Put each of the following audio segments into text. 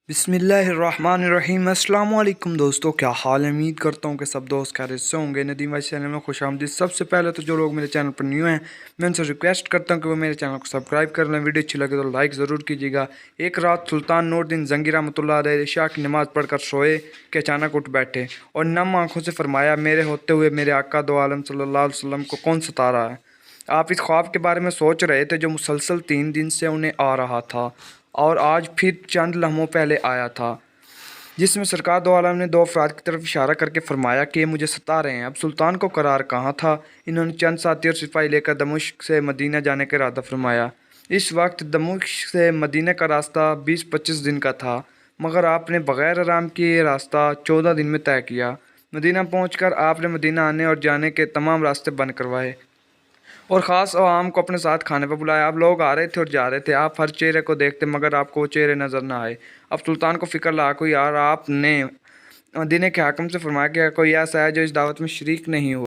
बिस्मिल्लाहिर्रहमानिर्रहीम। अस्सलाम वालेकुम दोस्तों, क्या हाल है। उम्मीद करता हूँ कि सब दोस्त खैरियत से होंगे। नदीम भाई चैनल में खुश आमदीद। सबसे पहले तो जो लोग मेरे चैनल पर न्यू हैं, मैं उनसे रिक्वेस्ट करता हूँ कि वो मेरे चैनल को सब्सक्राइब कर लें। वीडियो अच्छी लगे तो लाइक ज़रूर कीजिएगा। एक रात सुल्तान नूरदीन जंगी रहमतुल्लाह अलैह इशा की नमाज़ पढ़कर सोए कि अचानक उठ बैठे और नम आँखों से फरमाया, मेरे होते हुए मेरे आका दो आलम सल्लल्लाहु अलैहि वसल्लम को कौन सता रहा है। आप इस ख्वाब के बारे में सोच रहे थे जो मुसलसल 3 दिन से उन्हें आ रहा था और आज फिर चंद लम्हों पहले आया था, जिसमें सरकार दो आलम ने दो अफराद की तरफ इशारा करके फरमाया कि ये मुझे सता रहे हैं। अब सुल्तान को करार कहाँ था। इन्होंने चंद साथी और सिपाही लेकर दमिश्क से मदीना जाने का इरादा फरमाया। इस वक्त दमिश्क से मदीना का रास्ता 20-25 दिन का था, मगर आपने बग़ैर आराम किए रास्ता 14 दिन में तय किया। मदीना पहुंचकर आपने मदीना आने और जाने के तमाम रास्ते बंद करवाए और ख़ास अवाम को अपने साथ खाने पर बुलाया। अब लोग आ रहे थे और जा रहे थे, आप हर चेहरे को देखते मगर आपको वो चेहरे नज़र ना आए। अब सुल्तान को फ़िक्र लाक हुई यार, आपने मदीने के हाकिम से फरमाया कि कोई ऐसा है जो इस दावत में शरीक नहीं हो।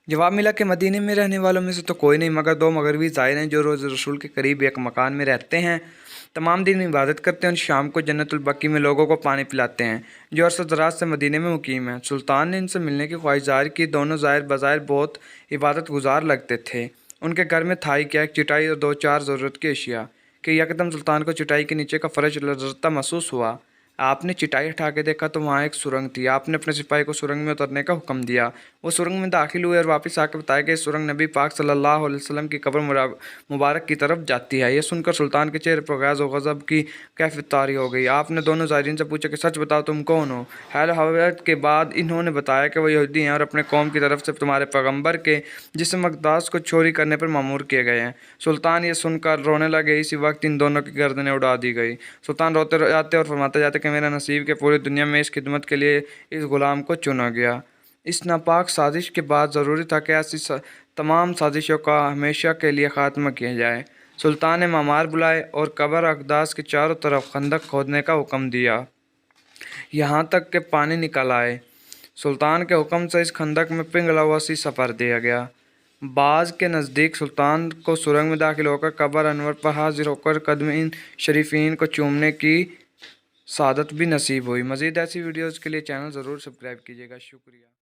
जवाब मिला कि मदीने में रहने वालों में से तो कोई नहीं मगर दो मगरबी ज़ाहिर हैं जो रोज़ रसूल के करीब एक मकान में रहते हैं, तमाम दिन इबादत करते हैं और शाम को जन्नतुल बकी में लोगों को पानी पिलाते हैं, जो अरसा दराज से मदीने में मुकीम है। सुल्तान ने इनसे मिलने की ख्वाहिश ज़ाहिर की। दोनों ज़ाहिर बज़ाहिर बहुत इबादत गुजार लगते थे। उनके घर में था ही क्या, एक चटाई और दो चार ज़रूरत की अशिया कि यकदम सुल्तान को चटाई के नीचे का फ़र्श लरज़ता महसूस हुआ। आपने चटाई उठा के देखा तो वहाँ एक सुरंग थी। आपने अपने सिपाही को सुरंग में उतरने का हुक्म दिया। वो सुरंग में दाखिल हुए और वापस आकर बताया कि सुरंग नबी पाक सल्लल्लाहु अलैहि वसल्लम की कब्र मुबारक की तरफ जाती है। ये सुनकर सुल्तान के चेहरे पर गैज़ और गज़ब की कैफियत तारी हो गई। आपने दोनों ज़ाहिरीन से पूछा कि सच बताओ तुम कौन हो। हैल हवत के बाद इन्होंने बताया कि वो यहूदी हैं और अपने कौम की तरफ से तुम्हारे पैगम्बर के जिस्म अक़दास को चोरी करने पर मामूर किए गए हैं। सुल्तान ये सुनकर रोने लगे। इसी वक्त इन दोनों की गर्दनें उड़ा दी गई। सुल्तान रोते जाते और फरमाते जाते कि मेरा नसीब के पूरी दुनिया में इस खिदमत के लिए इस ग़ुलाम को चुना गया। इस नापाक साजिश के बाद ज़रूरी था कि ऐसी तमाम साजिशों का हमेशा के लिए ख़ात्मा किया जाए। सुल्तान ने मामार बुलाए और कब्र अक़दास के चारों तरफ खंदक खोदने का हुक्म दिया, यहाँ तक कि पानी निकल आए। सुल्तान के हुक्म से इस खंदक में पिघला हुआ शीशा भर दिया गया। बाज़ के नज़दीक सुल्तान को सुरंग में दाखिल होकर कब्र अनवर पर हाजिर होकर कदम इन शरीफीन को चूमने की सादत भी नसीब हुई। मज़ीद ऐसी वीडियोज़ के लिए चैनल ज़रूर सब्सक्राइब कीजिएगा। शुक्रिया।